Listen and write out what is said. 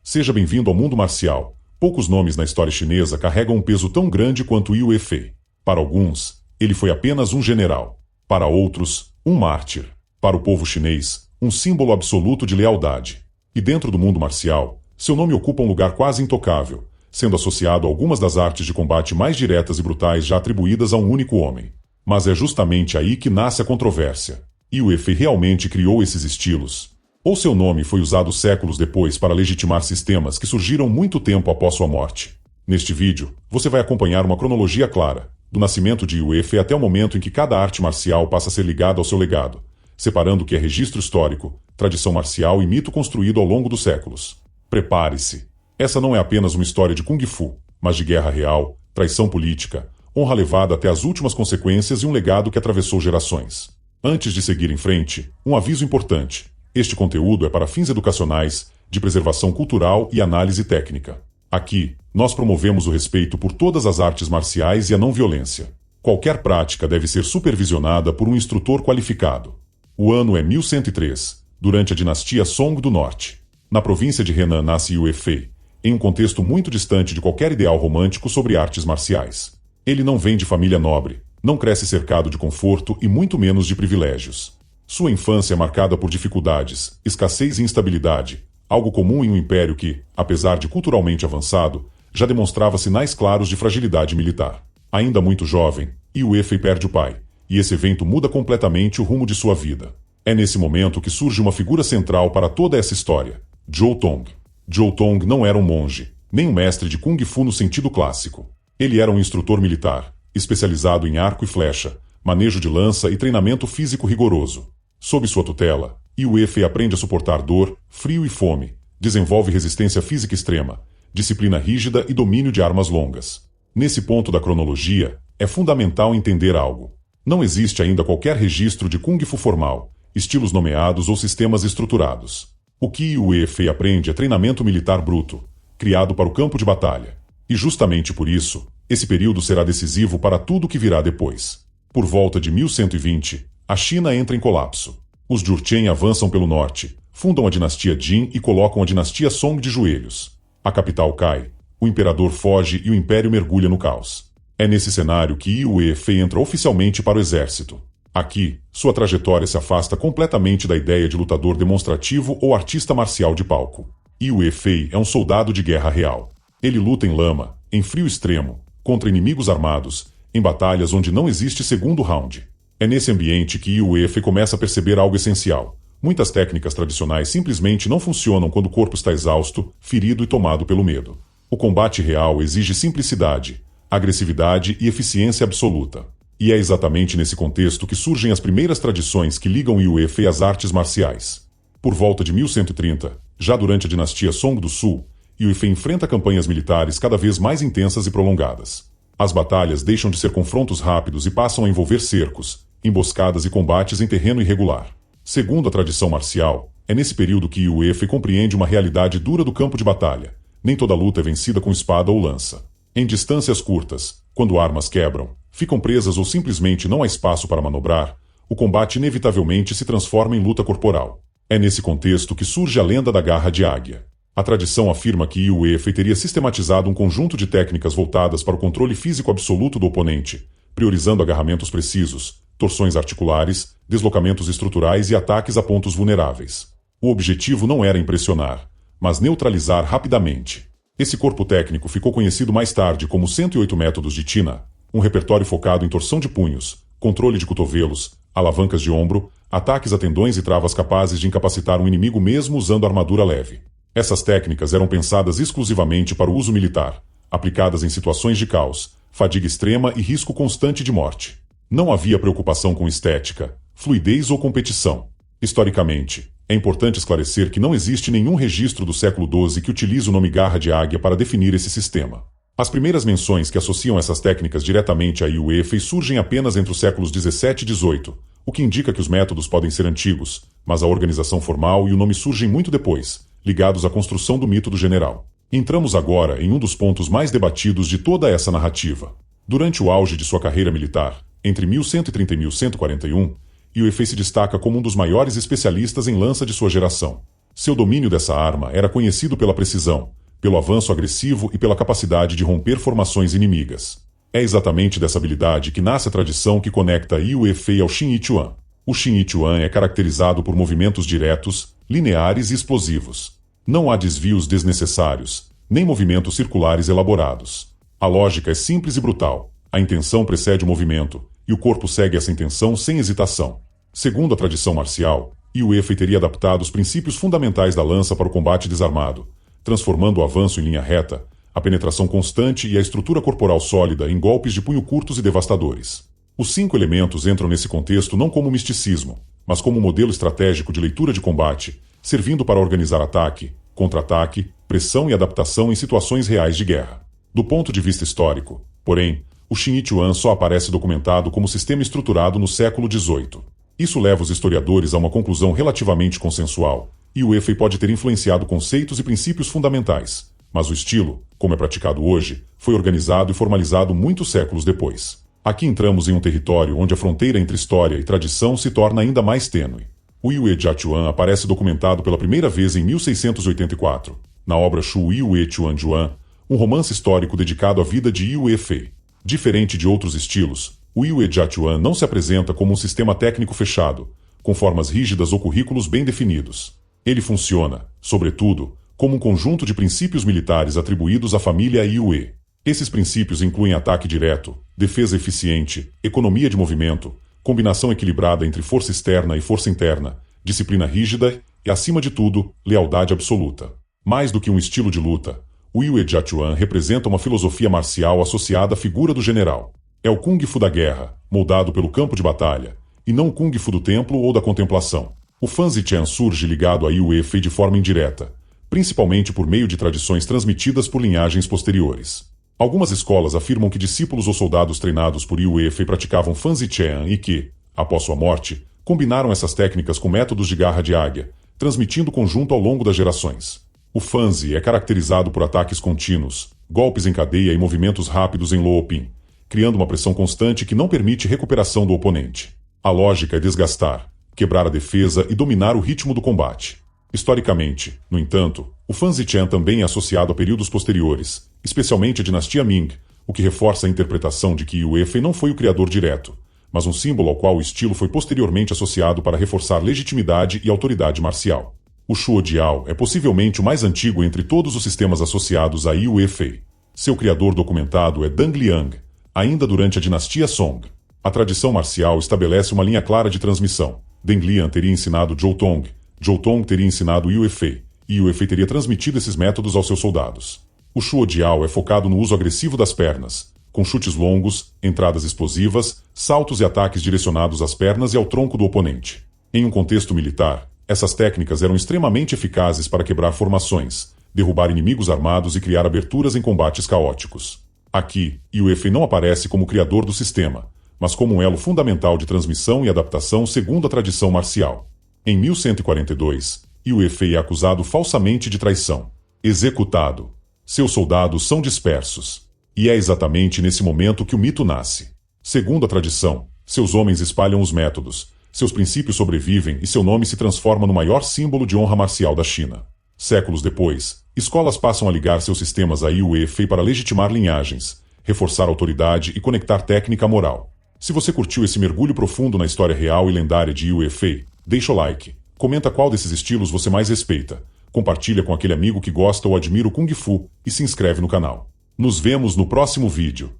Seja bem-vindo ao mundo marcial. Poucos nomes na história chinesa carregam um peso tão grande quanto Liu Yifei. Para alguns, ele foi apenas um general. Para outros, um mártir. Para o povo chinês, um símbolo absoluto de lealdade. E dentro do mundo marcial, seu nome ocupa um lugar quase intocável, sendo associado a algumas das artes de combate mais diretas e brutais já atribuídas a um único homem. Mas é justamente aí que nasce a controvérsia. Liu Yifei realmente criou esses estilos? Ou seu nome foi usado séculos depois para legitimar sistemas que surgiram muito tempo após sua morte? Neste vídeo, você vai acompanhar uma cronologia clara, do nascimento de Liu Yifei até o momento em que cada arte marcial passa a ser ligada ao seu legado, separando o que é registro histórico, tradição marcial e mito construído ao longo dos séculos. Prepare-se! Essa não é apenas uma história de Kung Fu, mas de guerra real, traição política, honra levada até as últimas consequências e um legado que atravessou gerações. Antes de seguir em frente, um aviso importante. Este conteúdo é para fins educacionais, de preservação cultural e análise técnica. Aqui, nós promovemos o respeito por todas as artes marciais e a não-violência. Qualquer prática deve ser supervisionada por um instrutor qualificado. O ano é 1103, durante a dinastia Song do Norte. Na província de Henan nasce Liu Yifei, em um contexto muito distante de qualquer ideal romântico sobre artes marciais. Ele não vem de família nobre, não cresce cercado de conforto e muito menos de privilégios. Sua infância é marcada por dificuldades, escassez e instabilidade, algo comum em um império que, apesar de culturalmente avançado, já demonstrava sinais claros de fragilidade militar. Ainda muito jovem, Liu Yifei perde o pai, e esse evento muda completamente o rumo de sua vida. É nesse momento que surge uma figura central para toda essa história, Zhou Tong. Zhou Tong não era um monge, nem um mestre de Kung Fu no sentido clássico. Ele era um instrutor militar, especializado em arco e flecha, manejo de lança e treinamento físico rigoroso. Sob sua tutela, Liu Yifei aprende a suportar dor, frio e fome, desenvolve resistência física extrema, disciplina rígida e domínio de armas longas. Nesse ponto da cronologia, é fundamental entender algo. Não existe ainda qualquer registro de Kung Fu formal, estilos nomeados ou sistemas estruturados. O que Liu Yifei aprende é treinamento militar bruto, criado para o campo de batalha. E justamente por isso, esse período será decisivo para tudo o que virá depois. Por volta de 1120, a China entra em colapso. Os Jurchen avançam pelo norte, fundam a dinastia Jin e colocam a dinastia Song de joelhos. A capital cai, o imperador foge e o império mergulha no caos. É nesse cenário que Liu Yifei entra oficialmente para o exército. Aqui, sua trajetória se afasta completamente da ideia de lutador demonstrativo ou artista marcial de palco. Liu Yifei é um soldado de guerra real. Ele luta em lama, em frio extremo, contra inimigos armados, em batalhas onde não existe segundo round. É nesse ambiente que Liu Yifei começa a perceber algo essencial. Muitas técnicas tradicionais simplesmente não funcionam quando o corpo está exausto, ferido e tomado pelo medo. O combate real exige simplicidade, agressividade e eficiência absoluta. E é exatamente nesse contexto que surgem as primeiras tradições que ligam Liu Yifei às artes marciais. Por volta de 1130, já durante a dinastia Song do Sul, Liu Yifei enfrenta campanhas militares cada vez mais intensas e prolongadas. As batalhas deixam de ser confrontos rápidos e passam a envolver cercos, emboscadas e combates em terreno irregular. Segundo a tradição marcial, é nesse período que Liu Yifei compreende uma realidade dura do campo de batalha. Nem toda luta é vencida com espada ou lança. Em distâncias curtas, quando armas quebram, ficam presas ou simplesmente não há espaço para manobrar, o combate inevitavelmente se transforma em luta corporal. É nesse contexto que surge a lenda da garra de águia. A tradição afirma que Liu Yifei teria sistematizado um conjunto de técnicas voltadas para o controle físico absoluto do oponente, priorizando agarramentos precisos, torções articulares, deslocamentos estruturais e ataques a pontos vulneráveis. O objetivo não era impressionar, mas neutralizar rapidamente. Esse corpo técnico ficou conhecido mais tarde como 108 métodos de Tina, um repertório focado em torção de punhos, controle de cotovelos, alavancas de ombro, ataques a tendões e travas capazes de incapacitar um inimigo mesmo usando armadura leve. Essas técnicas eram pensadas exclusivamente para o uso militar, aplicadas em situações de caos, fadiga extrema e risco constante de morte. Não havia preocupação com estética, fluidez ou competição. Historicamente, é importante esclarecer que não existe nenhum registro do século XII que utilize o nome garra de águia para definir esse sistema. As primeiras menções que associam essas técnicas diretamente a Liu Yifei surgem apenas entre os séculos XVII e XVIII, o que indica que os métodos podem ser antigos, mas a organização formal e o nome surgem muito depois, ligados à construção do mito do general. Entramos agora em um dos pontos mais debatidos de toda essa narrativa. Durante o auge de sua carreira militar, entre 1130 e 1141, Liu Yifei se destaca como um dos maiores especialistas em lança de sua geração. Seu domínio dessa arma era conhecido pela precisão, pelo avanço agressivo e pela capacidade de romper formações inimigas. É exatamente dessa habilidade que nasce a tradição que conecta Yue Fei ao Xin Yichuan. O Xin Yichuan é caracterizado por movimentos diretos, lineares e explosivos. Não há desvios desnecessários, nem movimentos circulares elaborados. A lógica é simples e brutal. A intenção precede o movimento, e o corpo segue essa intenção sem hesitação. Segundo a tradição marcial, Yue Fei teria adaptado os princípios fundamentais da lança para o combate desarmado, transformando o avanço em linha reta, a penetração constante e a estrutura corporal sólida em golpes de punho curtos e devastadores. Os 5 elementos entram nesse contexto não como misticismo, mas como modelo estratégico de leitura de combate, servindo para organizar ataque, contra-ataque, pressão e adaptação em situações reais de guerra. Do ponto de vista histórico, porém, o Xin Yichuan só aparece documentado como sistema estruturado no século XVIII. Isso leva os historiadores a uma conclusão relativamente consensual. Yue Fei pode ter influenciado conceitos e princípios fundamentais, mas o estilo, como é praticado hoje, foi organizado e formalizado muitos séculos depois. Aqui entramos em um território onde a fronteira entre história e tradição se torna ainda mais tênue. O Yue Jiachuan aparece documentado pela primeira vez em 1684, na obra Shu Yue Chuanjuan, um romance histórico dedicado à vida de Yue Fei. Diferente de outros estilos, o Yue Jiachuan não se apresenta como um sistema técnico fechado, com formas rígidas ou currículos bem definidos. Ele funciona, sobretudo, como um conjunto de princípios militares atribuídos à família Yue. Esses princípios incluem ataque direto, defesa eficiente, economia de movimento, combinação equilibrada entre força externa e força interna, disciplina rígida e, acima de tudo, lealdade absoluta. Mais do que um estilo de luta, o Yue Jiachuan representa uma filosofia marcial associada à figura do general. É o Kung Fu da guerra, moldado pelo campo de batalha, e não o Kung Fu do templo ou da contemplação. O Fan Zichen surge ligado a Yue Fei de forma indireta, principalmente por meio de tradições transmitidas por linhagens posteriores. Algumas escolas afirmam que discípulos ou soldados treinados por Yue Fei praticavam Fan Zichen e que, após sua morte, combinaram essas técnicas com métodos de garra de águia, transmitindo o conjunto ao longo das gerações. O Fanzi é caracterizado por ataques contínuos, golpes em cadeia e movimentos rápidos em Luopin, criando uma pressão constante que não permite recuperação do oponente. A lógica é desgastar, quebrar a defesa e dominar o ritmo do combate. Historicamente, no entanto, o Fan Zichen também é associado a períodos posteriores, especialmente a dinastia Ming, o que reforça a interpretação de que Yue Fei não foi o criador direto, mas um símbolo ao qual o estilo foi posteriormente associado para reforçar legitimidade e autoridade marcial. O Shuodiao é possivelmente o mais antigo entre todos os sistemas associados a Yue Fei. Seu criador documentado é Dang Liang, ainda durante a dinastia Song. A tradição marcial estabelece uma linha clara de transmissão. Deng Liang teria ensinado Zhou Tong, Zhou Tong teria ensinado Yue Fei, e Yue Fei teria transmitido esses métodos aos seus soldados. O Shuodiao é focado no uso agressivo das pernas, com chutes longos, entradas explosivas, saltos e ataques direcionados às pernas e ao tronco do oponente. Em um contexto militar, essas técnicas eram extremamente eficazes para quebrar formações, derrubar inimigos armados e criar aberturas em combates caóticos. Aqui, Yue Fei não aparece como criador do sistema, mas como um elo fundamental de transmissão e adaptação segundo a tradição marcial. Em 1142, Yue Fei é acusado falsamente de traição. Executado. Seus soldados são dispersos. E é exatamente nesse momento que o mito nasce. Segundo a tradição, seus homens espalham os métodos, seus princípios sobrevivem e seu nome se transforma no maior símbolo de honra marcial da China. Séculos depois, escolas passam a ligar seus sistemas a Yue Fei para legitimar linhagens, reforçar autoridade e conectar técnica à moral. Se você curtiu esse mergulho profundo na história real e lendária de Yue Fei, deixa o like, comenta qual desses estilos você mais respeita, compartilha com aquele amigo que gosta ou admira o Kung Fu e se inscreve no canal. Nos vemos no próximo vídeo.